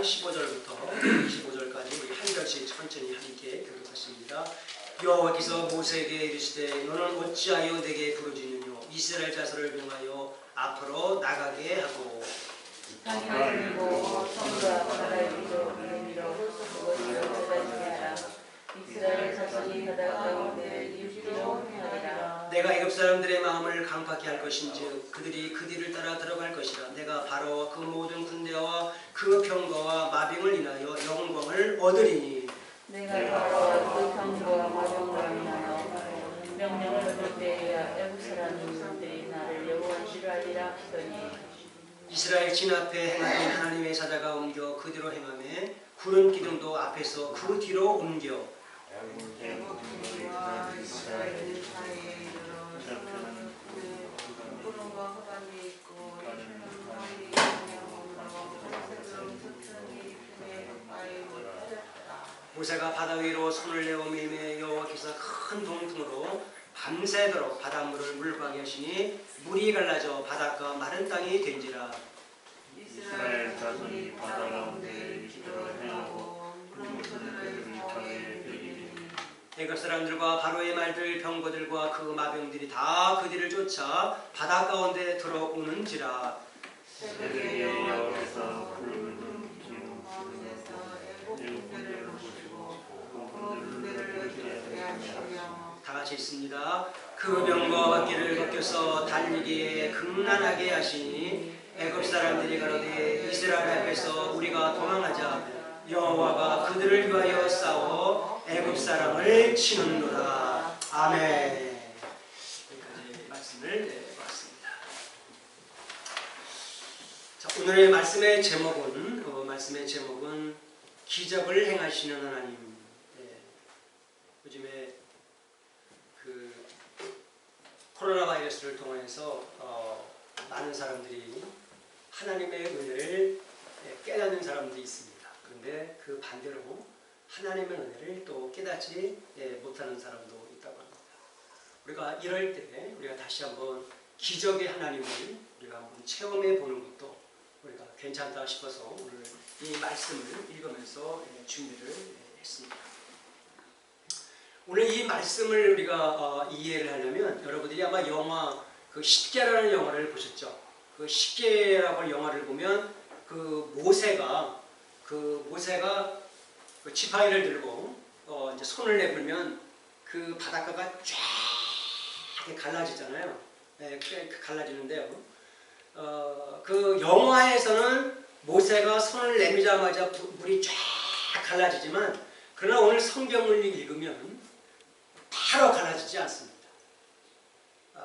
15절부터 25절까지 우리 한 절씩 천천히 함께 교독하십니다. 여호와께서 모세에게 이르시되 너는 어찌하여 내게 부르짖느뇨 이스라엘 자손을 명하여 앞으로 나가게 하고 강이고 성과 바다의 위로 이름이로 홀수그것으로 바다에 하라. 이스라엘 자손이 바다 가운데 육지로 행하리라. 내가 애굽 사람들의 마음을 강팍케 할 것인즉 그들이 그 뒤를 따라 들어갈 것이라. 내가 바로와 그 모든 군대와 그 병거와 마병을 인하여 영광을 얻으리니 내가 바로와 그 병거와 마병을 인하여 명령을 얻을 때에야 애굽 사람들이 나를 여호와인 줄 알리라 하시더니 이스라엘 진 앞에 행하던 하나님의 사자가 옮겨 그 뒤로 행하매 구름 기둥도 앞에서 그 뒤로 옮겨 애굽 군대와 이스라엘 사이에 이르러 서로는 구름과 흑암이 있고 이는 바위 영향으로 한색으로 튼튼히 품에 바위 못하였다. 모세가 바다 위로 손을 내어 밀매 여호와께서 큰 동풍으로 밤새도록 바닷물을 물광에 하시니 물이 갈라져 바닷가 마른 땅이 된지라. 이스라엘 자손이 바다 가운데 육지로 행하고 구름 소리를 바위에 들이니 애굽 사람들과 바로의 말들 병거들과 그 마병들이 다 그 뒤를 쫓아 바다 가운데 들어오는지라. 새벽에 여호와께서 푸른 기둥 가운데서 애굽 군대를 보시고 그 군대를 기쁘게 하시며 다 같이 있습니다. 그 병거와 바퀴를 벗겨서 달리기에 극난하게 하시니 애굽 사람들이 가로되 이스라엘 앞에서 우리가 도망하자. 여호와가 그들을 위하여 싸워 애굽 사람을 치는도다. 아멘. 여기까지 말씀을 보았습니다. 자, 오늘의 말씀의 제목은 기적을 행하시는 하나님. 요즘에 그 코로나 바이러스를 통해서 많은 사람들이 하나님의 은혜를 깨닫는 사람들이 있습니다. 그런데 그 반대로 하나님의 은혜를 또 깨닫지 못하는 사람도 있다고 합니다. 우리가 이럴 때 우리가 다시 한번 기적의 하나님을 우리가 한번 체험해 보는 것도 우리가 괜찮다 싶어서 오늘 이 말씀을 읽으면서 준비를 했습니다. 오늘 이 말씀을 우리가 이해를 하려면 여러분들이 아마 영화 그 십계라는 영화를 보셨죠? 그 십계라고 하는 영화를 보면 그 모세가 그 지팡이를 들고 이제 손을 내밀면 그 바닷가가 쫙 갈라지잖아요. 네, 갈라지는데요. 그 영화에서는 모세가 손을 내미자마자 물이 쫙 갈라지지만 그러나 오늘 성경을 읽으면 바로 갈라지지 않습니다.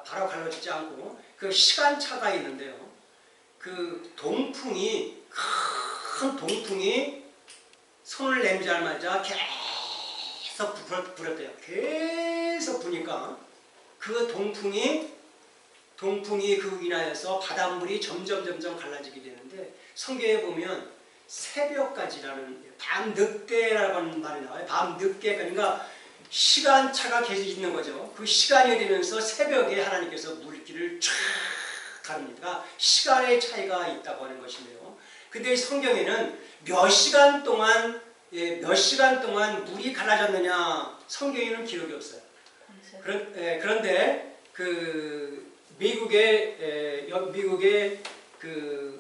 바로 갈라지지 않고 그 시간차가 있는데요. 그 동풍이 큰 동풍이 손을 내미자마자 계속 불었대요. 계속 부니까 그 동풍이 그 인하여서 바닷물이 점점 갈라지게 되는데 성경에 보면 새벽까지라는 밤 늦게라고 하는 말이 나와요. 밤 늦게 그러니까 시간차가 계속 있는 거죠. 그 시간이 되면서 새벽에 하나님께서 물길을 쫙 가릅니다. 시간의 차이가 있다고 하는 것인데요. 근데 성경에는 몇 시간 동안 물이 갈라졌느냐 성경에는 기록이 없어요. 그런데 그 미국의 그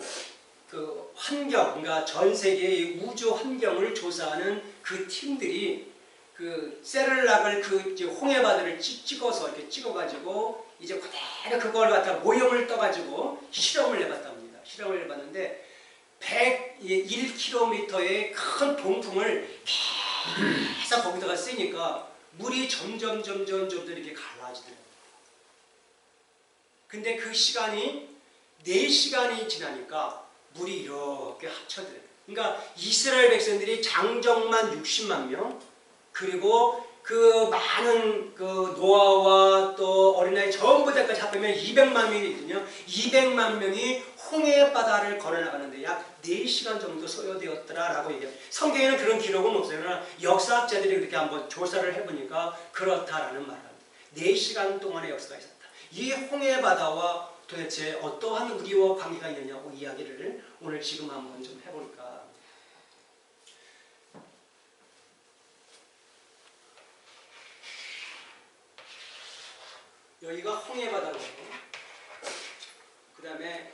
환경, 그러니까 전 세계의 우주 환경을 조사하는 그 팀들이 그 세를락을 그 홍해바다를 찍어서 이렇게 찍어가지고 이제 그대로 그걸 갖다 모형을 떠가지고 실험을 해봤답니다. 실험을 해봤는데 101km의 큰 동풍을 계속 거기다가 쓰니까 물이 점점 이렇게 갈라지더라고요. 근데 그 시간이 4시간이 지나니까 물이 이렇게 합쳐져요. 그러니까 이스라엘 백성들이 장정만 60만 명, 그리고 그 많은 그 노아와 또 어린아이 전부 다까지 합하면 200만 명이거든요. 200만 명이 홍해바다를 걸어나가는데 약 4시간 정도 소요되었더라라고 얘기해요. 성경에는 그런 기록은 없어요. 그러나 역사학자들이 그렇게 한번 조사를 해보니까 그렇다라는 말을 합니다. 4시간 동안의 역사가 있었다. 이 홍해바다와 도대체 어떠한 우리와 관계가 있느냐고 이야기를 오늘 지금 한번 좀 해볼까. 여기가 홍해바다고. 그 다음에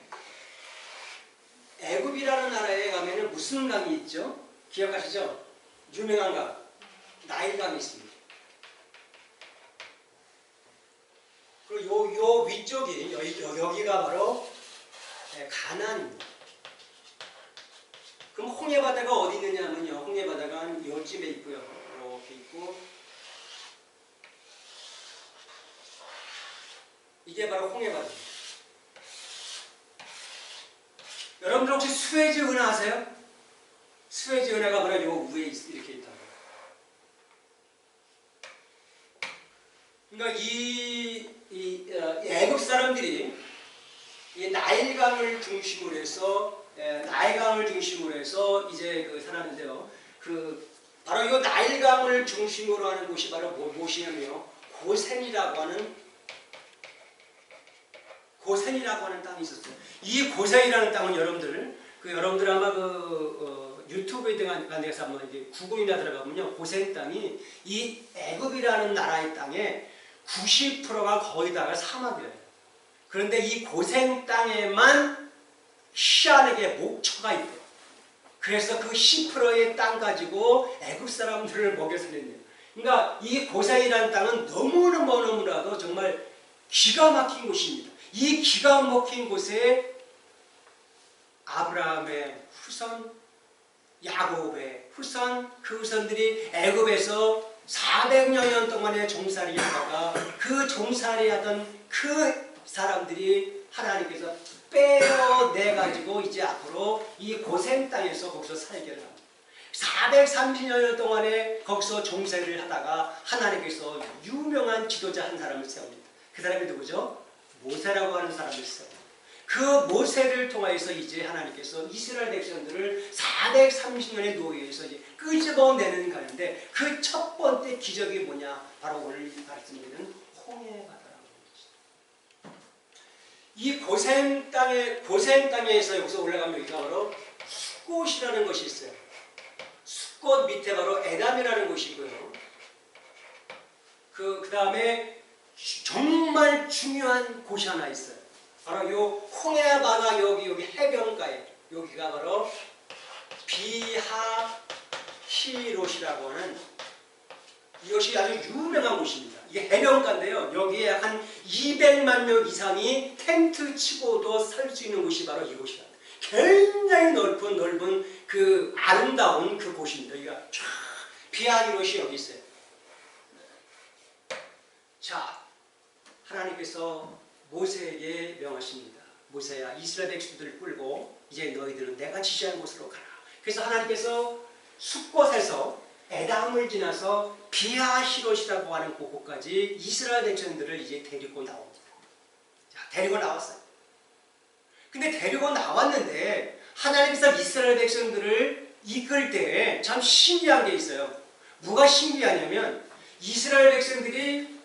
애굽이라는 나라에 가면은 무슨 강이 있죠? 기억하시죠? 유명한 강, 나일강이 있습니다. 그리고 요 위쪽이 여기가 바로 가나안입니다. 그럼 홍해바다가 어디 있느냐면요, 홍해바다가 요쯤에 있고요, 이렇게 있고, 이게 바로 홍해바다입니다. 여러분들 혹시 수에즈 운하 아세요? 수에즈 운하가 바로 요 위에 이렇게 있다. 그러니까 이 애국 사람들이 이 나일강을 중심으로 해서 이제 그 살았는데요. 그 바로 이 나일강을 중심으로 하는 곳이 바로 무엇이냐면요, 고센이라고 하는 땅이 있었어요. 이 고센이라는 땅은 여러분들 아마 유튜브에 간 데서 한번 이제 구글이나 들어가면요, 고센 땅이 이 애굽이라는 나라의 땅에 90%가 거의 다가 사막이에요. 그런데 이 고센 땅에만 희한하게 목초가 있대요. 그래서 그 10%의 땅 가지고 애굽 사람들을 먹여 살렸네요. 그러니까 이 고센이라는 땅은 너무나도 정말 기가 막힌 곳입니다. 이 기가 막힌 곳에 아브라함의 후손, 야곱의 후손, 그 후손들이 애굽에서 400여 년 동안의 종살이 하다가 그 종살이 하던 그 사람들이 하나님께서 빼어내가지고 이제 앞으로 이 고센 땅에서 거기서 살게 합니다. 430여 년 동안에 거기서 종살이를 하다가 하나님께서 유명한 지도자 한 사람을 세웁니다. 그 사람이 누구죠? 모세라고 하는 사람을 세웁니다. 그 모세를 통하여서 이제 하나님께서 이스라엘 백성들을 430년의 노예에서 이제 끄집어내는 가운데 그 첫 번째 기적이 뭐냐? 바로 오늘 말씀드리는 홍해바다라고 합니다. 이 고센 땅에서 여기서 올라가면 여기가 바로 숫곳이라는 것이 있어요. 숫곳 밑에 바로 에담이라는 곳이고요. 그 다음에 정말 중요한 곳이 하나 있어요. 바로 요 홍해바다 여기 해변가에 여기가 바로 비하히롯이라고 하는 이것이 아주 유명한 곳입니다. 이게 해변가인데요. 여기에 한 200만 명 이상이 텐트 치고도 살 수 있는 곳이 바로 이곳이다. 굉장히 넓은 그 아름다운 그 곳입니다. 여기가 쫙 비하히롯이 여기 있어요. 자, 하나님께서 모세에게 명하십니다. 모세야, 이스라엘 백성들을 끌고 이제 너희들은 내가 지시한 곳으로 가라. 그래서 하나님께서 숫곳에서 에담을 지나서 비하히롯이라고 하는 곳까지 이스라엘 백성들을 이제 데리고 나옵니다. 자, 데리고 나왔어요. 근데 데리고 나왔는데 하나님께서 이스라엘 백성들을 이끌 때 참 신기한 게 있어요. 뭐가 신기하냐면 이스라엘 백성들이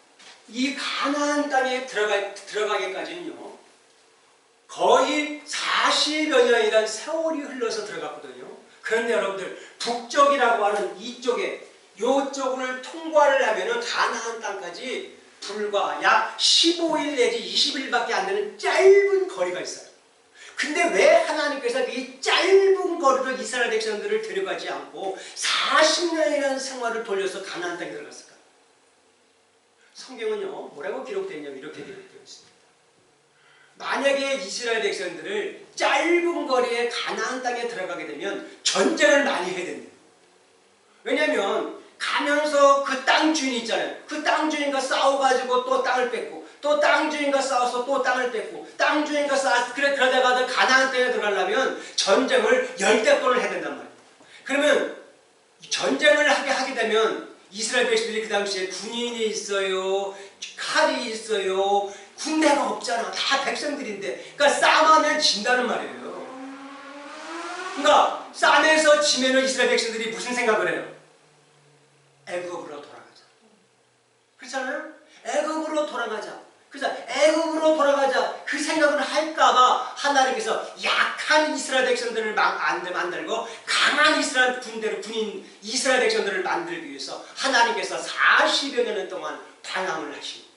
이 가나안 땅에 들어가기까지는요, 거의 40여 년이라는 세월이 흘러서 들어갔거든요. 그런데 여러분들, 북쪽이라고 하는 이쪽에, 요쪽을 통과를 하면은 가나안 땅까지 불과 약 15일 내지 20일밖에 안 되는 짧은 거리가 있어요. 근데 왜 하나님께서 이 짧은 거리로 이스라엘 백성들을 데려가지 않고 40년이라는 생활을 돌려서 가나안 땅에 들어갔을까? 성경은요, 뭐라고 기록되어 있냐면 이렇게 기록되어 있습니다. 만약에 이스라엘 백성들을 짧은 거리에 가나안 땅에 들어가게 되면 전쟁을 많이 해야 된대요. 왜냐하면 가면서 그 땅 주인이 있잖아요. 그 땅 주인과 싸워가지고 또 땅을 뺏고, 또 땅 주인과 싸워서 또 땅을 뺏고, 땅 주인과 싸워서 그러다가 가나안 땅에 들어가려면 전쟁을 10대권을 해야 된단 말이에요. 그러면 전쟁을 하게 되면 이스라엘 백성들이 그 당시에 군인이 있어요, 칼이 있어요, 군대가 없잖아. 다 백성들인데, 그러니까 싸움하면 진다는 말이에요. 그러니까 싸움에서 지면은 이스라엘 백성들이 무슨 생각을 해요? 애굽으로 돌아가자. 그렇잖아요? 애굽으로 돌아가자. 그래서 애굽으로 돌아가자. 그 생각을 할까봐 하나님께서 약한 이스라엘 백성들을 만들고 강한 이스라엘 이스라엘 백성들을 만들기 위해서 하나님께서 40여 년 동안 방황을 하십니다.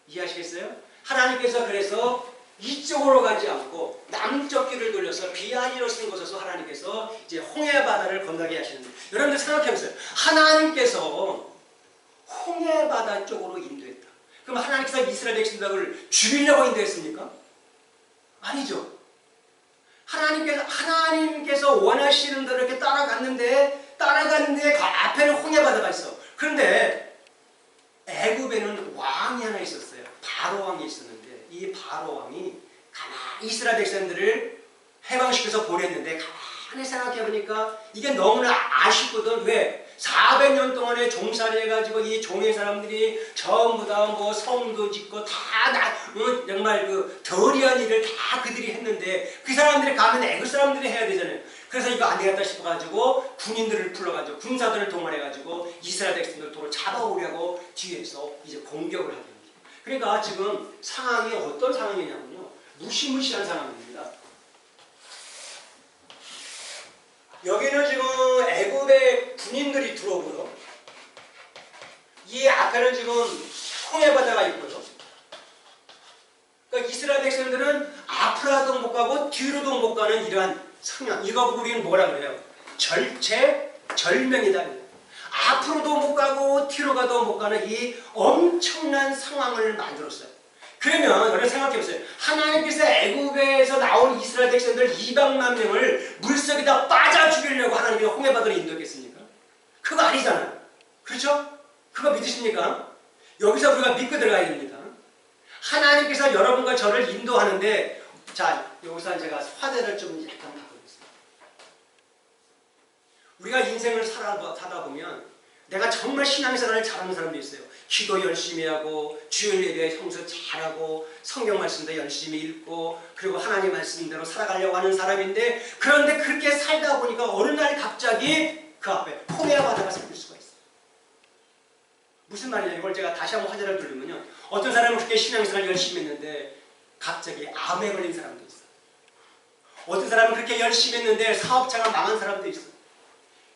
이해하시겠어요? 하나님께서 그래서 이쪽으로 가지 않고 남쪽 길을 돌려서 비아니로 쓴 곳에서 하나님께서 이제 홍해 바다를 건너게 하시는데, 여러분들 생각해보세요. 하나님께서 홍해 바다 쪽으로 인도했다. 그럼 하나님께서 이스라엘 백성들을 죽이려고 인도했습니까? 아니죠. 하나님께서 원하시는 대로 이렇게 따라갔는데 그 앞에는 홍해 바다가 있어. 그런데 애굽에는 왕이 하나 있었어요. 바로 왕이 있었는데, 이 바로 왕이 가만히 이스라엘 백성들을 해방시켜서 보냈는데, 가만히 생각해 보니까 이게 너무나 아쉽거든. 왜? 400년 동안에 종살이 해가지고 이 종의 사람들이 전부 다 뭐 성도 짓고 정말 그 더리한 일을 다 그들이 했는데, 그 사람들이 가면 애굽 사람들이 해야 되잖아요. 그래서 이거 안 되겠다 싶어가지고 군인들을 불러가지고 군사들을 동원해가지고 이스라엘 백성들 도로 잡아오려고 뒤에서 이제 공격을 하게 됩니다. 그러니까 지금 상황이 어떤 상황이냐면요, 무시무시한 상황입니다. 여기는 지금 애굽의 군인들이 들어오고요, 이 앞에는 지금 홍해 바다가 있고요. 그러니까 이스라엘 백성들은 앞으로도 못 가고 뒤로도 못 가는 이러한 상황, 이거 보고 우리는 뭐라 그래요? 절체절명이다. 앞으로도 못 가고 뒤로 가도 못 가는 이 엄청난 상황을 만들었어요. 그러면 여러분 생각해보세요. 하나님께서 애굽에서 나온 이스라엘 백성들 200만 명을 물속에다 빠져 죽이려고 하나님이 홍해 바다를 인도했겠습니까? 그거 아니잖아요. 그렇죠? 그거 믿으십니까? 여기서 우리가 믿고 들어가야 됩니다. 하나님께서 여러분과 저를 인도하는데, 자, 여기서 제가 화제를 좀 약간 바꾸겠습니다. 우리가 인생을 살다 보면 내가 정말 신앙생활을 잘하는 사람도 있어요. 기도 열심히 하고 주일 예배 성수 잘하고 성경 말씀도 열심히 읽고 그리고 하나님 말씀대로 살아가려고 하는 사람인데, 그런데 그렇게 살다 보니까 어느 날 갑자기 그 앞에 홍해 바다가 생길 수가 있어요. 무슨 말이냐, 이걸 제가 다시 한번 화제를 돌리면요, 어떤 사람은 그렇게 신앙생활 열심히 했는데 갑자기 암에 걸린 사람도 있어요. 어떤 사람은 그렇게 열심히 했는데 사업자가 망한 사람도 있어요.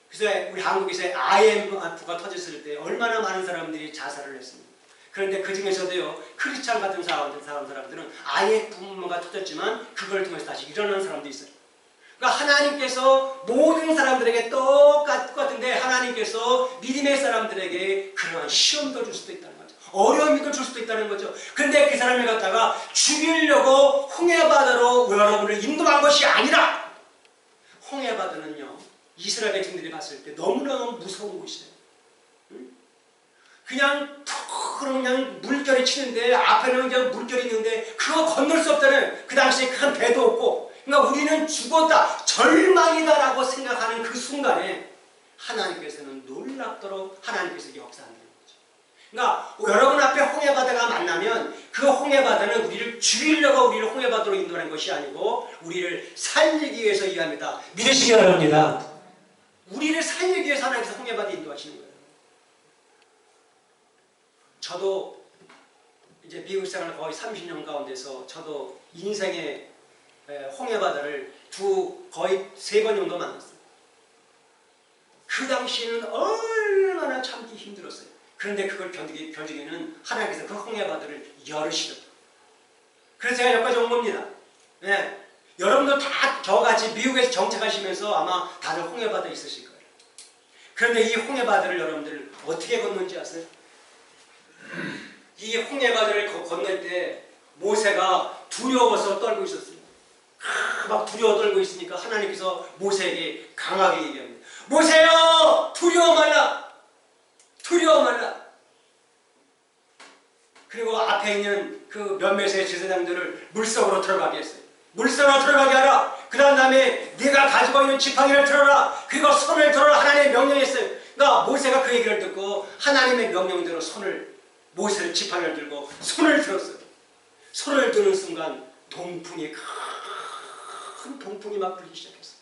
그래서 우리 한국에서 IMF가 터졌을 때 얼마나 많은 사람들이 자살을 했습니다. 그런데 그 중에서도요, 크리스찬 같은 사람들은 IMF가 터졌지만 그걸 통해서 다시 일어나는 사람도 있어요. 그러니까 하나님께서 모든 사람들에게 똑같은데, 하나님께서 믿음의 사람들에게 그러한 시험도 줄 수도 있다는 거죠. 어려움도 줄 수도 있다는 거죠. 그런데 그 사람을 갖다가 죽이려고 홍해 바다로 여러분을 인도한 것이 아니라, 홍해 바다는요, 이스라엘 백성들이 봤을 때 너무너무 무서운 곳이에요. 그냥 툭 그냥 물결이 치는데 앞에는 그냥 물결이 있는데 그거 건널 수 없다는, 그 당시에 큰 배도 없고, 그러니까 우리는 죽었다, 절망이다라고 생각하는 그 순간에 하나님께서는 놀랍도록 하나님께서 역사한다는 거죠. 그러니까 여러분 앞에 홍해 바다가 만나면 그 홍해 바다는 우리를 죽이려고 우리를 홍해 바다로 인도하는 것이 아니고 우리를 살리기 위해서 이해합니다. 믿으시기 바랍니다. 우리를 살리기 위해서 하나님께서 홍해 바다에 인도하시는 거예요. 저도 이제 미국 생활 거의 30년 가운데서 저도 인생의 홍해 바다를 거의 3번 정도 만났어요. 그 당시에는 얼마나 참기 힘들었어요. 그런데 그걸 견디기에는 하나님께서 그 홍해 바다를 열으시더라고요. 그래서 제가 여기까지 온 겁니다. 네. 여러분도 다 저같이 미국에서 정착하시면서 아마 다들 홍해 바다에 있으실 거예요. 그런데 이 홍해 바다를 여러분들 어떻게 건너는지 아세요? 이 홍해 바다를 건널 때 모세가 두려워서 떨고 있었어요. 막 두려워 떨고 있으니까 하나님께서 모세에게 강하게 얘기합니다. 모세여, 두려워 말라. 두려워 말라. 그리고 앞에 있는 그 몇몇의 제사장들을 물속으로 들어가게 했어요. 물속으로 들어가게 하라. 그 다음에 네가 가지고 있는 지팡이를 들어라. 그리고 손을 들어라. 하나님의 명령했어요. 그러니까 모세가 그 얘기를 듣고 하나님의 명령대로 모세를 지팡이를 들고 손을 들었어요. 손을 드는 순간 동풍이, 큰 동풍이 막 불기 시작했어요.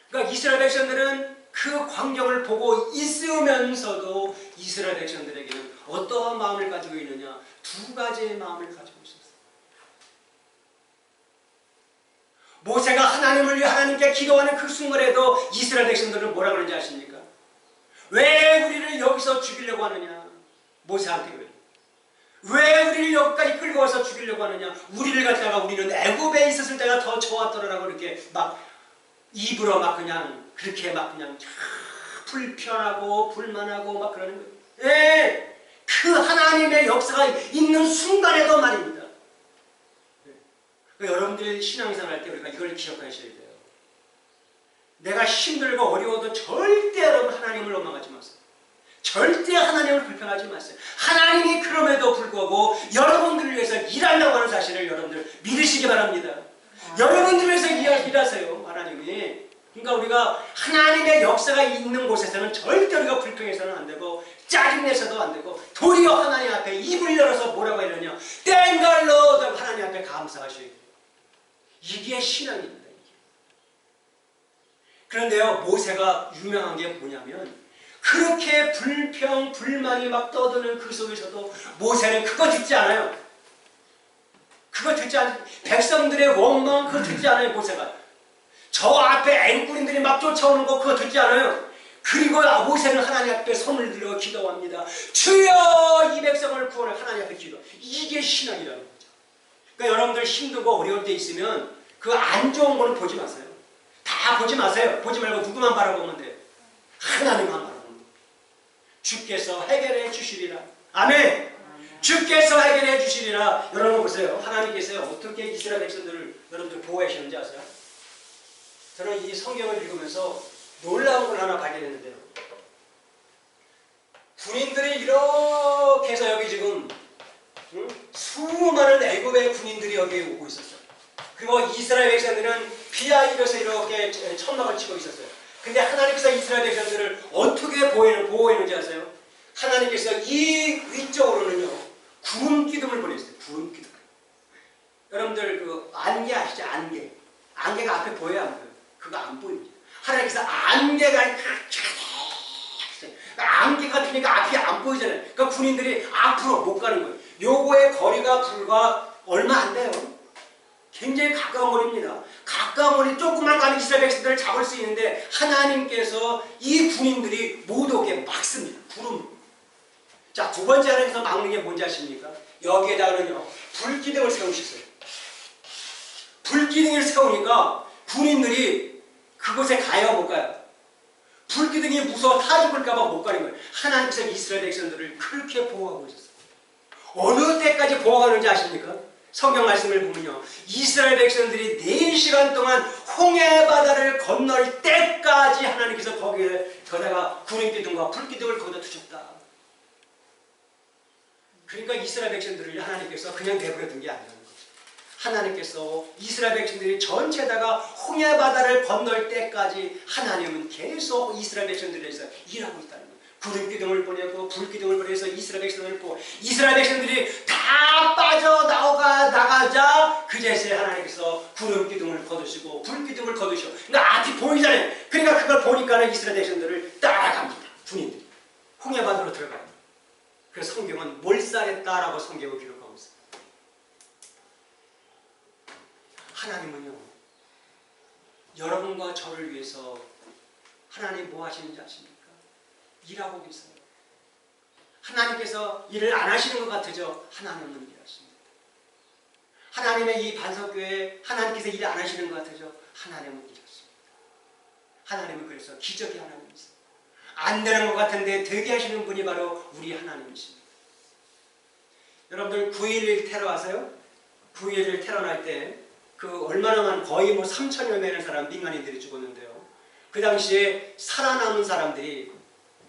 그러니까 이스라엘 백성들은 그 광경을 보고 있으면서도 이스라엘 백성들에게는 어떠한 마음을 가지고 있느냐? 2가지의 마음을 가지고 있었어요. 모세가 하나님을 위해 하나님께 기도하는 그 순간에도 이스라엘 백성들은 뭐라 그러는지 아십니까? 왜 우리를 여기서 죽이려고 하느냐? 모세한테 그래요. 왜 우리를 여기까지 끌고 와서 죽이려고 하느냐? 우리를 갖다가 우리는 애굽에 있었을 때가 더 좋았더라라고 이렇게 막 입으로 막 그냥 그렇게 막 그냥 불편하고 불만하고 막 그러는 거예요. 예, 그 하나님의 역사가 있는 순간에도 말입니다. 여러분들이 신앙생활 할 때 우리가 이걸 기억하셔야 돼요. 내가 힘들고 어려워도 절대 여러분 하나님을 원망하지 마세요. 절대 하나님을 불평하지 마세요. 하나님이 그럼에도 불구하고 여러분들을 위해서 일하려고 하는 사실을 여러분들 믿으시기 바랍니다. 여러분들을 위해서 일하세요. 하나님이. 그러니까 우리가 하나님의 역사가 있는 곳에서는 절대 우리가 불평해서는 안 되고 짜증내서도 안 되고 도리어 하나님 앞에 입을 열어서 뭐라고 하려냐? 땡갈로 하나님 앞에 감사하셔야 돼요. 이게 신앙입니다. 이게. 그런데요, 모세가 유명한 게 뭐냐면 그렇게 불평, 불만이 막 떠드는 그 속에서도 모세는 그거 듣지 않아요. 그거 듣지 않아요. 백성들의 원망 그거 듣지 않아요. 모세가. 저 앞에 앵꾸린들이 막 쫓아오는 거 그거 듣지 않아요. 그리고 모세는 하나님 앞에 손을 들어 기도합니다. 주여 이 백성을 구원해. 하나님 앞에 기도. 이게 신앙이라는 거죠. 그러니까 여러분들 힘들고 어려울 때 있으면 그 안 좋은 거는 보지 마세요. 다 보지 마세요. 보지 말고 누구만 바라보면 돼요. 하나님만 바라보면 돼요. 주께서 해결해 주시리라. 아멘. 주께서 해결해 주시리라. 여러분 보세요. 하나님께서 어떻게 이스라엘 백성들을 여러분들 보호하시는지 아세요? 저는 이 성경을 읽으면서 놀라운 걸 하나 발견했는데요. 군인들이 이렇게 해서 여기 지금 수많은 애굽의 군인들이 여기에 오고 있었어요. 그리고 이스라엘 백성들은 비아이로서 이렇게 천막을 치고 있었어요. 근데 하나님께서 이스라엘 백성들을 어떻게 보호했는지 아세요? 하나님께서 이 위쪽으로는요 구름 기둥을 보냈어요. 구름 기둥. 여러분들 그 안개 아시죠? 안개. 안개가 앞에 보여요, 안 보여요? 그거 안 보입니다. 하나님께서 안개가 안개가 트니까 앞이 안 보이잖아요. 그러니까 군인들이 앞으로 못 가는 거예요. 요거의 거리가 불과 얼마 안 돼요. 굉장히 가까운 거리입니다. 가까운 거리 조금만 가는 이스라엘 백성들을 잡을 수 있는데 하나님께서 이 군인들이 못 오게 막습니다. 구름. 자, 두 번째 하나님께서 막는 게 뭔지 아십니까? 여기에다가는요 불기둥을 세우셨어요. 불기둥을 세우니까 군인들이 그곳에 가요, 못 가요? 불기둥이 무서워 타 죽을까봐 못 가는 거예요. 하나님께서 이스라엘 백성들을 그렇게 보호하고 있었어요. 어느 때까지 보호하는지 아십니까? 성경 말씀을 보면요. 이스라엘 백성들이 4시간 동안 홍해 바다를 건널 때까지 하나님께서 거기다가 구름기둥과 불기둥을 거기다 두셨다. 그러니까 이스라엘 백성들을 하나님께서 그냥 내버려 둔 게 아니라는 거죠. 하나님께서 이스라엘 백성들이 전체다가 홍해 바다를 건널 때까지 하나님은 계속 이스라엘 백성들에 대해서 일하고 있다는 거예요. 구름기둥을 보내고 불기둥을 보내서 이스라엘 백성들을 보고 이스라엘 백성들이 다 나가자 그제서야 하나님께서 구름기둥을 거두시고 불기둥을 거두시고 그러니까 앞이 보이잖아요. 그러니까 그걸 보니까는 이스라엘 백성들을 따라갑니다. 군인들이 홍해 바다로 들어가요. 그래서 성경은 몰살했다라고 성경을 기록하고 있어요. 하나님은요 여러분과 저를 위해서 하나님 뭐 하시는지 아십니까? 일하고 계세요. 하나님께서 일을 안 하시는 것 같으죠? 하나님은 일하십니다. 하나님의 이 반석교회 하나님께서 일 안 하시는 것 같으죠? 하나님은 일하십니다. 하나님은 그래서 기적이 하나님이세요. 안 되는 것 같은데 되게 하시는 분이 바로 우리 하나님이십니다. 여러분들 9.11 테러 아세요? 9.11 테러 날 때 그 얼마나 많은 거의 뭐 3천여 명의 사람 민간인들이 죽었는데요. 그 당시에 살아남은 사람들이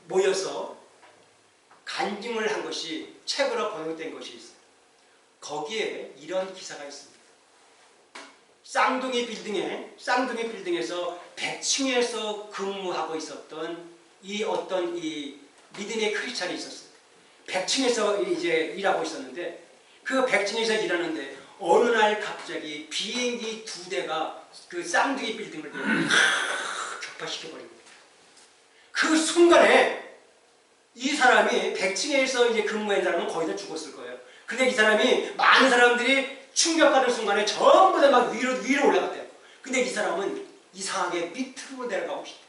모여서 간증을 한 것이 책으로 번역된 것이 있어요. 거기에 이런 기사가 있습니다. 쌍둥이 빌딩에서 100층에서 근무하고 있었던 이 어떤 이 믿음의 크리스찬이 있었어요. 100층에서 이제 일하고 있었는데 그 100층에서 일하는데 어느 날 갑자기 비행기 2대가 그 쌍둥이 빌딩을 격파시켜버린 거예요. 그 순간에 이 사람이 100층에서 이제 근무한 사람은 거의 다 죽었을 거예요. 근데 이 사람이 많은 사람들이 충격받은 순간에 전부 다 막 위로 올라갔대요. 근데 이 사람은 이상하게 밑으로 내려가고 싶대.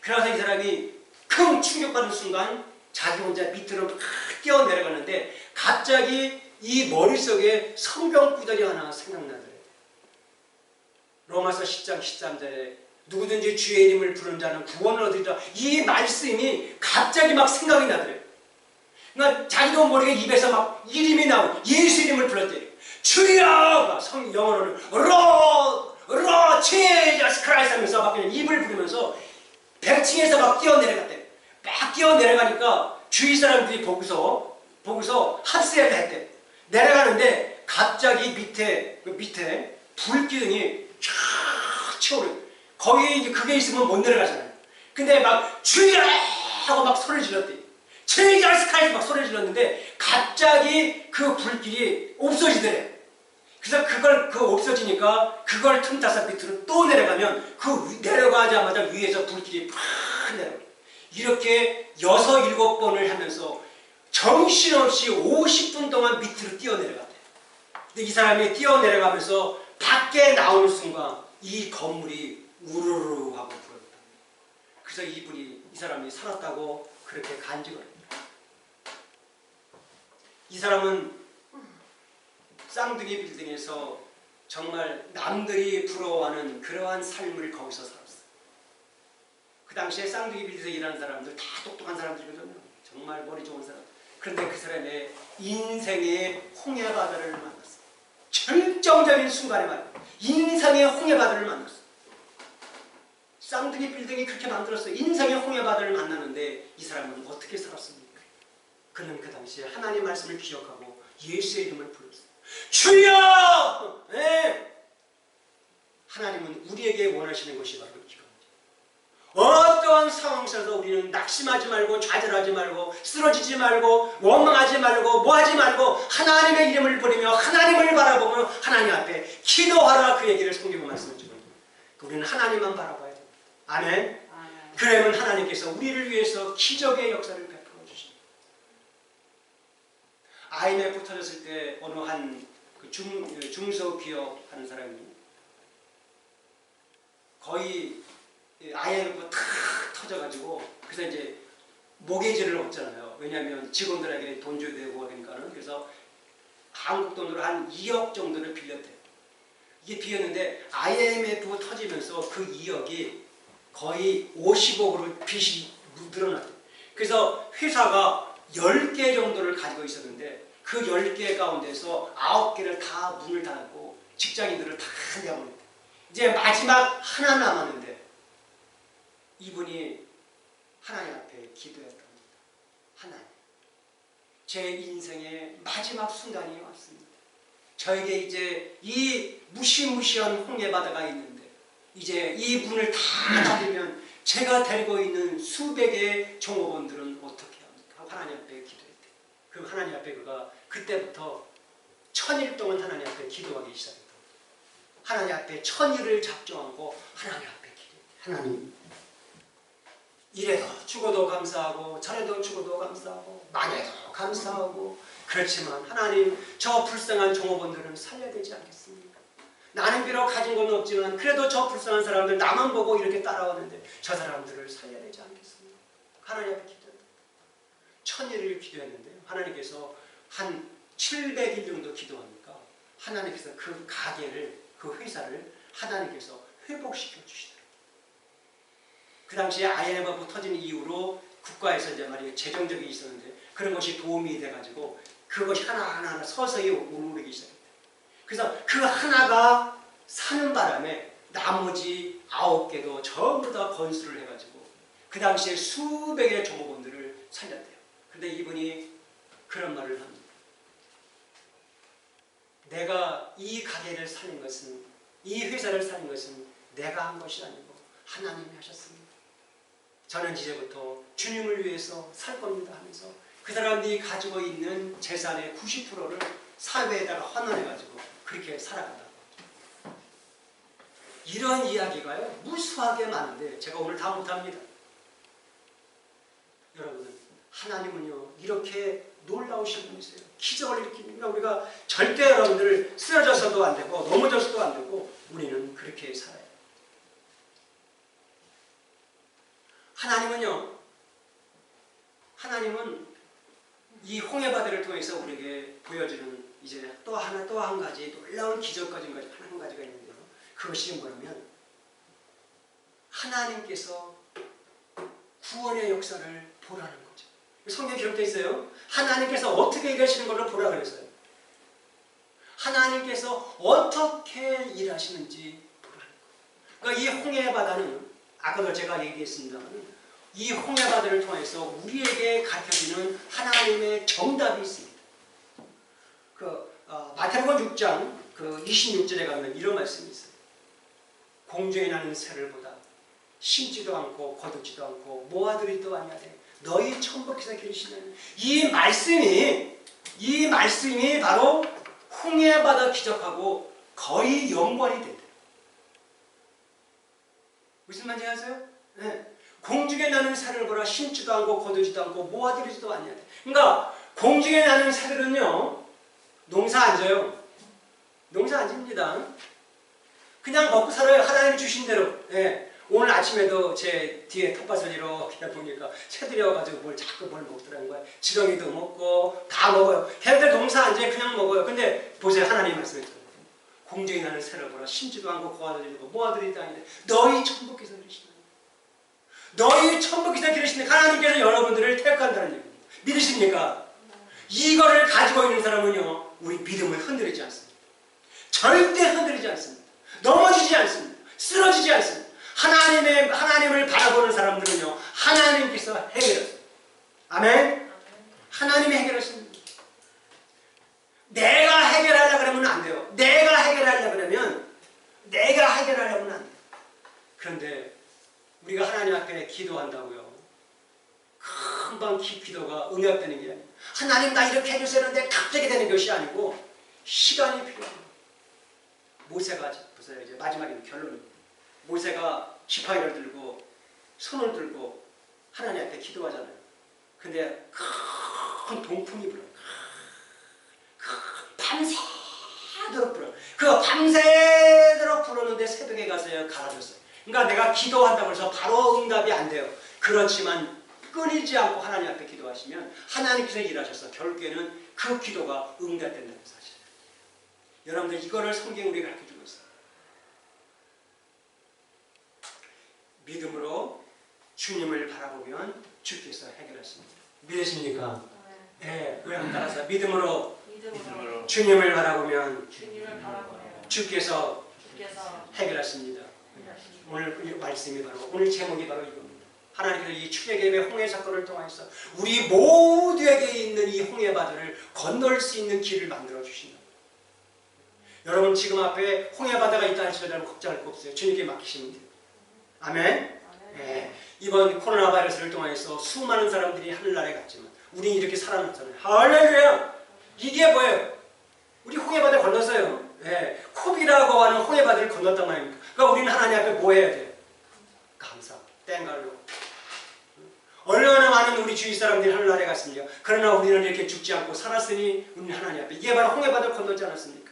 그래서 이 사람이 큰 충격받은 순간 자기 혼자 밑으로 뛰어 내려가는데 갑자기 이 머릿속에 성경 구절이 하나 생각나더래요. 로마서 10장 13절에 누구든지 주의 이름을 부르는 자는 구원을 얻으리라. 이 말씀이 갑자기 막 생각이 나더래요. 그러니까 자기도 모르게 입에서 막 이름이 나오고 예수 이름을 불렀대요. 주여! 영어로는 Jesus Christ 하면서 막 그냥 입을 부르면서 100층에서 막 뛰어내려갔대요. 막 뛰어내려가니까 주위 사람들이 보고서 합세를 했대. 내려가는데 갑자기 밑에 불 기둥이 쫙 치오르. 거기 이제 그게 있으면 못 내려가잖아요. 근데 막 주여! 하고 막 소리 질렀대. Jesus Christ 막 소리 질렀는데 갑자기 그 불길이 없어지더래. 그래서 그 없어지니까 그걸 틈타서 밑으로 또 내려가면 내려가자마자 위에서 불길이 팍 내려가. 이렇게 6, 7번을 하면서 정신없이 50분 동안 밑으로 뛰어내려갔대. 근데 이 사람이 뛰어내려가면서 밖에 나오는 순간 이 건물이 우르르 하고 불었다. 그래서 이 사람이 살았다고 그렇게 간직을 합니다. 이 사람은 쌍둥이 빌딩에서 정말 남들이 부러워하는 그러한 삶을 거기서 살았어요. 그 당시에 쌍둥이 빌딩에서 일하는 사람들 다 똑똑한 사람들이거든요. 정말 머리 좋은 사람. 그런데 그 사람의 인생의 홍해바다를 만났어요. 결정적인 순간에 말이에요. 인생의 홍해바다를 만났어요. 쌍둥이 빌딩이 그렇게 만들었어요. 인생의 홍해바다를 만나는데 이 사람은 어떻게 살았습니까? 그는 그 당시에 하나님의 말씀을 기억하고 예수의 이름을 불렀어요. 주여! 네. 하나님은 우리에게 원하시는 것이 바로 이겁니다. 어떠한 상황 속에서 우리는 낙심하지 말고 좌절하지 말고 쓰러지지 말고 원망하지 말고 뭐하지 말고 하나님의 이름을 부르며 하나님을 바라보며 하나님 앞에 기도하라. 그 얘기를 성경에 말씀해주고 있습니다. 우리는 하나님만 바라봐야 됩니다. 아멘. 그러면 하나님께서 우리를 위해서 기적의 역사를 베풀어 주십니다. IMF 터졌을 때 어느 한 중소기업 하는 사람이 거의 IMF 탁 터져가지고 그래서 이제 모기지를 얻잖아요. 왜냐하면 직원들에게 돈 줘야 되고 그러니까는. 그래서 한국 돈으로 한 2억 정도를 빌렸대요. 이게 빌렸는데 IMF 터지면서 그 2억이 거의 50억으로 빚이 늘어났대요. 그래서 회사가 10개 정도를 가지고 있었는데 그 10개 가운데서 9개를 다 문을 닫고 직장인들을 다 내보냈대요. 이제 마지막 하나 남았는데 이분이 하나님 앞에 기도했답니다. 하나님, 제 인생의 마지막 순간이 왔습니다. 저에게 이제 이 무시무시한 홍해바다가 있는데 이제 이 문을 다 닫으면 제가 데리고 있는 수백의 종업원들은 어떻게 합니까? 하나님 앞에 기도했대요. 그럼 하나님 앞에 그가 그때부터 1000일 동안 하나님 앞에 기도하기 시작했다. 하나님 앞에 1000일을 작정하고 하나님 앞에 기도했대요. 하나님, 이래도 죽어도 감사하고 저래도 죽어도 감사하고 망해도 감사하고 그렇지만 하나님, 저 불쌍한 종업원들은 살려야 되지 않겠습니까? 나는 비록 가진 건 없지만 그래도 저 불쌍한 사람들 나만 보고 이렇게 따라오는데 저 사람들을 살려야 되지 않겠습니까? 하나님 앞에 기도했다. 1000일을 기도했는데 하나님께서 한 700일 정도 기도하니까 하나님께서 그 가게를, 그 회사를 하나님께서 회복시켜 주시더라고요. 그 당시에 IMF 터진 이후로 국가에서 이제 말이에요, 재정적이 있었는데 그런 것이 도움이 돼가지고 그것이 하나하나 서서히 오르기 시작했다. 그래서 그 하나가 사는 바람에 나머지 9개도 전부 다 건수를 해가지고 그 당시에 수백의 종업원들을 살렸대요. 그런데 이분이 그런 말을 합니다. 내가 이 가게를 사는 것은, 이 회사를 사는 것은 내가 한 것이 아니고 하나님이 하셨습니다. 저는 이제부터 주님을 위해서 살 겁니다 하면서 그 사람들이 가지고 있는 재산의 90%를 사회에다가 환원해가지고 그렇게 살아간다고. 이런 이야기가요 무수하게 많은데 제가 오늘 다 못합니다. 여러분, 하나님은요 이렇게 놀라우신 분이세요. 기적을 일으키니까 우리가 절대 여러분들 쓰러져서도 안 되고 넘어져서도 안 되고 우리는 그렇게 살아요. 하나님은요, 하나님은 이 홍해바다를 통해서 우리에게 보여주는 이제 또 한 가지 놀라운 기적까지 한 가지가 있는데요. 그것이 뭐냐면 하나님께서 구원의 역사를 보라는 거죠. 성경에 기록되어 있어요. 하나님께서 어떻게 일하시는 걸로 보라 그랬어요. 하나님께서 어떻게 일하시는지 보라는 거예요. 그러니까 이 홍해바다는 아까도 제가 얘기했습니다만 이 홍해바다를 통해서 우리에게 가르쳐주는 하나님의 정답이 있습니다. 마태복음 6장 26절에 가면 이런 말씀이 있어요. 공중에 나는 새를 보다 심지도 않고 거두지도 않고 모아들이도 아니하되 너희 천국에서 기르시는 이 말씀이 바로 홍해바다 기적하고 거의 연관이 된다. 무슨 말인지 아세요? 네. 공중에 나는 새를 보라 심지도 않고 거두지도 않고 모아들이지도 아니하되. 그러니까 공중에 나는 새들은요 농사 안 져요. 농사 안 집니다. 그냥 먹고 살아요. 하나님이 주신 대로. 네. 오늘 아침에도 제 뒤에 텃밭을 이렇게 보니까 새들이 와가지고 뭘 먹더라는 거예요. 지렁이도 먹고 다 먹어요. 걔네들 농사 안 져요. 그냥 먹어요. 근데 보세요. 하나님 말씀했잖아요. 공중에 나는 새를 보라 심지도 않고 고아들이고 모아들이도 아닌데 너희 천국에서 기르시는 너희 천국에서 기르시는 하나님께서 여러분들을 택한다는 얘기입니다. 믿으십니까? 이거를 가지고 있는 사람은요 우리 믿음을 흔들리지 않습니다. 절대 흔들리지 않습니다. 넘어지지 않습니다. 쓰러지지 않습니다. 하나님을 바라보는 사람들은요 하나님께서 해결하십니다. 아멘? 하나님이 해결하십니다. 내가 해결하려고 그러면 안 돼요. 내가 해결하려고 그러면 안 돼요. 그런데 우리가 하나님 앞에 기도한다고요. 금방 기도가 응답되는 게 아니에요. 하나님 나 이렇게 해주세요 하는데 갑자기 되는 것이 아니고 시간이 필요합니다. 모세가 보세요. 이제 마지막에는 결론입니다. 모세가 지팡이를 들고 손을 들고 하나님 앞에 기도하잖아요. 근데 큰 동풍이 불어요. 밤새도록 불어요. 그 밤새도록 불었는데 새벽에 가서요 갈아줬어요. 그러니까 내가 기도한다고 해서 바로 응답이 안 돼요. 그렇지만 끊이지 않고 하나님 앞에 기도하시면 하나님께서 일하셔서 결국에는 그 기도가 응답된다는 사실. 여러분들 이거를 성경이 우리에게 가르쳐주고 있어요. 믿음으로 주님을 바라보면 주께서 해결하십니다. 믿으십니까? 네. 우리 한번 따라서 믿음으로 주님을 바라보면 주께서 해결하십니다. 오늘 이 말씀이 바로 오늘 제목이 바로 이겁니다. 하나님께서 이 출애굽의 홍해 사건을 통해서 우리 모두에게 있는 이 홍해 바다를 건널 수 있는 길을 만들어 주신다. 여러분 지금 앞에 홍해 바다가 있다 할지라도 걱정할 거 없어요. 주님께 맡기시면 돼요. 아멘. 네. 이번 코로나 바이러스를 통해서 수많은 사람들이 하늘나라에 갔지만 우리는 이렇게 살아났잖아요. 할렐루야. 이게 뭐예요? 우리 홍해 바다 건넜어요. 네. 코비라고 하는 홍해 바다를 건넜단 말입니다. 그러니까 우리는 하나님 앞에 뭐 해야 돼요? 감사. 땡갈로. 얼마나 많은 우리 주위 사람들이 하늘나라에 갔습니까? 그러나 우리는 이렇게 죽지 않고 살았으니 우리는 하나님 앞에 이게 바로 홍해 바다를 건넜지 않았습니까?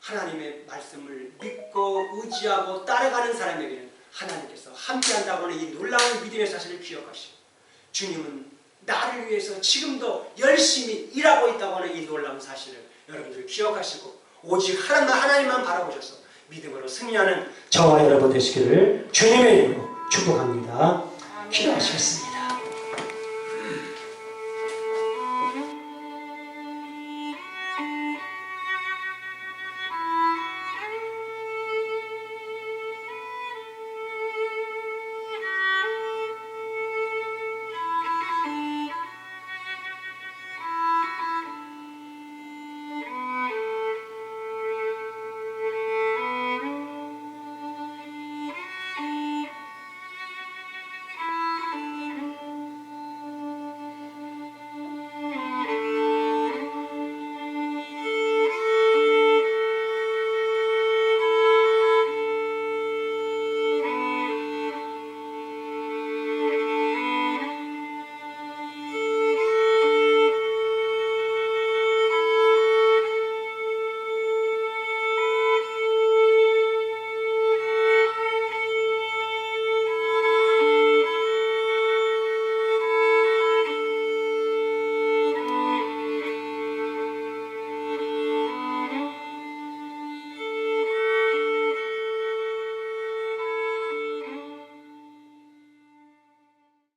하나님의 말씀을 믿고 의지하고 따라가는 사람에게는 하나님께서 함께한다고 하는 이 놀라운 믿음의 사실을 기억하시고 주님은 나를 위해서 지금도 열심히 일하고 있다고 하는 이 놀라운 사실을 여러분들 기억하시고 오직 하나님만 바라보셔서 믿음으로 승리하는 저와 여러분 되시기를 주님의 이름으로 축복합니다. 기도하시겠습니다.